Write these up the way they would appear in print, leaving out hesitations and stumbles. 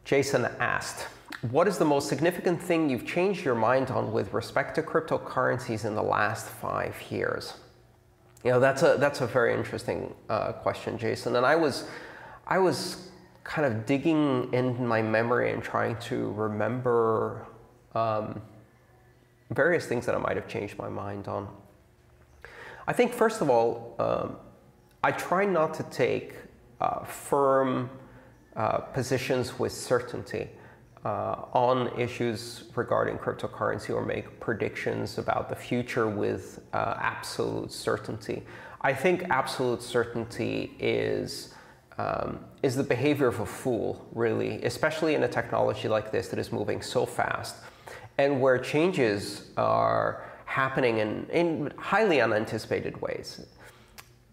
Jason asked, what is the most significant thing you've changed your mind on with respect to cryptocurrencies in the last 5 years? You know, that's a very interesting question, Jason. And I was kind of digging in my memory and trying to remember various things that I might have changed my mind on. I think, first of all, I try not to take firm positions with certainty on issues regarding cryptocurrency or make predictions about the future with absolute certainty. I think absolute certainty is the behavior of a fool, really, especially in a technology like this that is moving so fast and where changes are happening in highly unanticipated ways.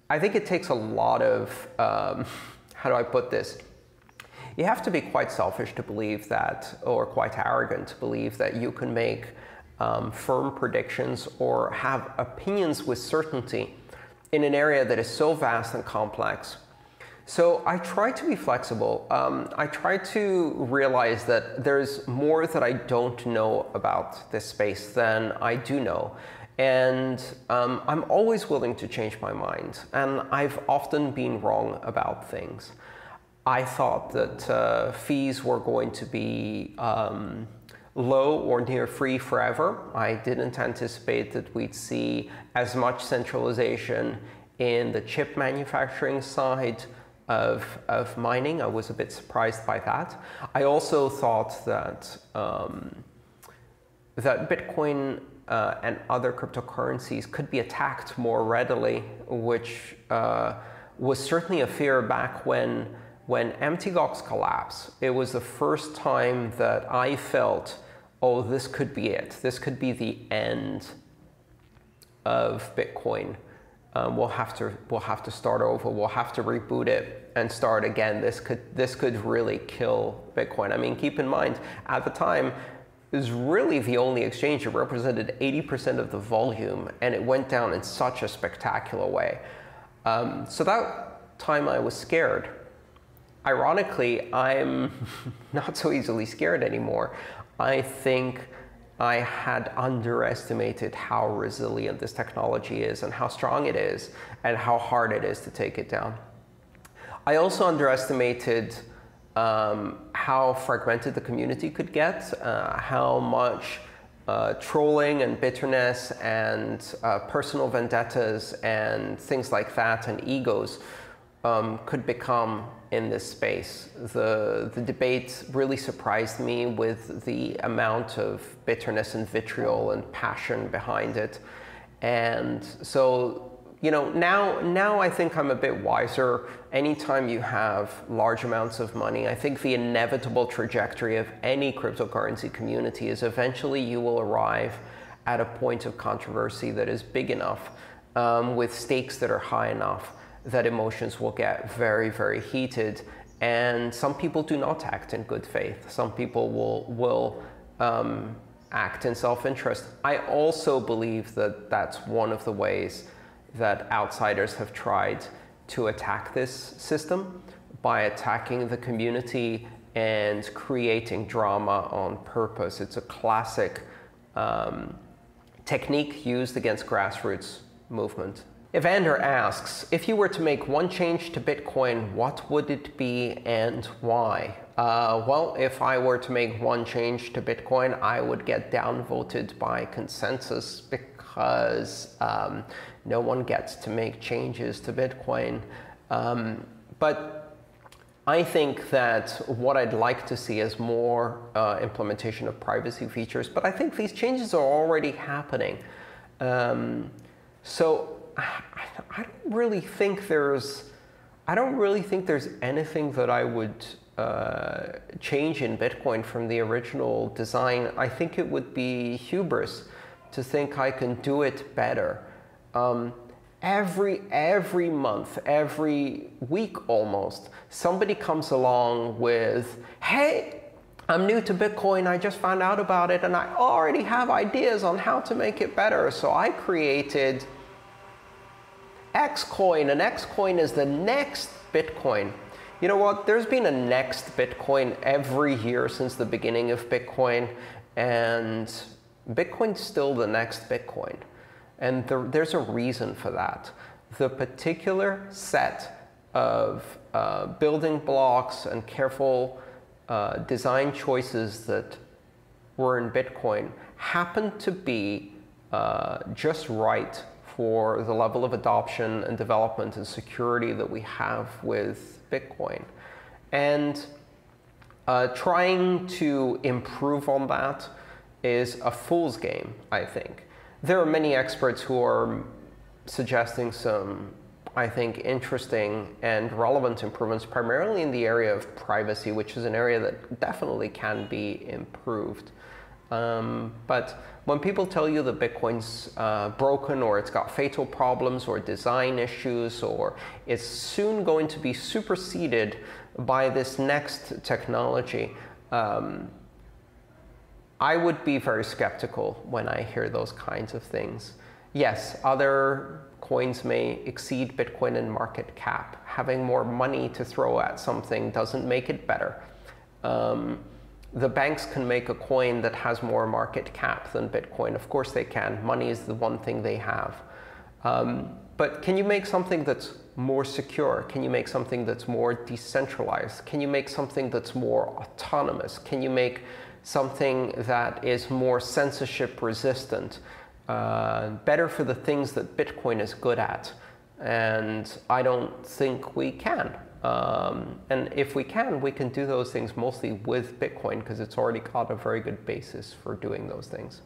I think it takes a lot of, how do I put this? You have to be quite selfish to believe that, or quite arrogant to believe that you can make firm predictions or have opinions with certainty in an area that is so vast and complex. So I try to be flexible. I try to realize that there's more that I don't know about this space than I do know. And I'm always willing to change my mind. And I've often been wrong about things. I thought that fees were going to be low or near free forever. I didn't anticipate that we'd see as much centralization in the chip manufacturing side of mining. I was a bit surprised by that. I also thought that that Bitcoin and other cryptocurrencies could be attacked more readily, which was certainly a fear back when MTGOX collapsed. It was the first time that I felt, oh, this could be it. This could be the end of Bitcoin. We'll have to start over. We'll have to reboot it and start again. This could really kill Bitcoin. I mean, keep in mind, at the time, it was really the only exchange that represented 80% of the volume, and it went down in such a spectacular way. So that time I was scared. Ironically, I'm not so easily scared anymore. I think I had underestimated how resilient this technology is and how strong it is and how hard it is to take it down. I also underestimated how fragmented the community could get, how much trolling and bitterness and personal vendettas and things like that and egos could become in this space. The debate really surprised me with the amount of bitterness and vitriol and passion behind it. And so, you know, now I think I'm a bit wiser. Anytime you have large amounts of money, I think the inevitable trajectory of any cryptocurrency community is eventually you will arrive at a point of controversy that is big enough, with stakes that are high enough, that emotions will get very, very heated. And some people do not act in good faith. Some people will act in self-interest. I also believe that that's one of the ways that outsiders have tried to attack this system, by attacking the community and creating drama on purpose. It's a classic technique used against grassroots movement. Evander asks, if you were to make one change to Bitcoin, what would it be and why? Well, if I were to make one change to Bitcoin, I would get downvoted by consensus because no one gets to make changes to Bitcoin. But I think that what I'd like to see is more implementation of privacy features. But I think these changes are already happening. So I don't really think there's anything that I would change in Bitcoin from the original design. I think it would be hubris to think I can do it better. Every month, every week almost, somebody comes along with, hey, I'm new to Bitcoin, I just found out about it, and I already have ideas on how to make it better. So I created Xcoin, and Xcoin is the next Bitcoin. You know what? There's been a next Bitcoin every year since the beginning of Bitcoin, and Bitcoin's still the next Bitcoin. And there's a reason for that. The particular set of building blocks and careful design choices that were in Bitcoin happened to be just right for the level of adoption and development and security that we have with Bitcoin. And trying to improve on that is a fool's game, I think. There are many experts who are suggesting some, I think, interesting and relevant improvements, primarily in the area of privacy, which is an area that definitely can be improved. But when people tell you that Bitcoin's broken, or it's got fatal problems or design issues, or it's soon going to be superseded by this next technology, I would be very skeptical when I hear those kinds of things. Yes, other coins may exceed Bitcoin in market cap. Having more money to throw at something doesn't make it better. The banks can make a coin that has more market cap than Bitcoin. Of course they can. Money is the one thing they have. But can you make something that's more secure? Can you make something that's more decentralized? Can you make something that's more autonomous? Can you make something that is more censorship resistant, better for the things that Bitcoin is good at? And I don't think we can. And if we can do those things mostly with Bitcoin, because it's already got a very good basis for doing those things.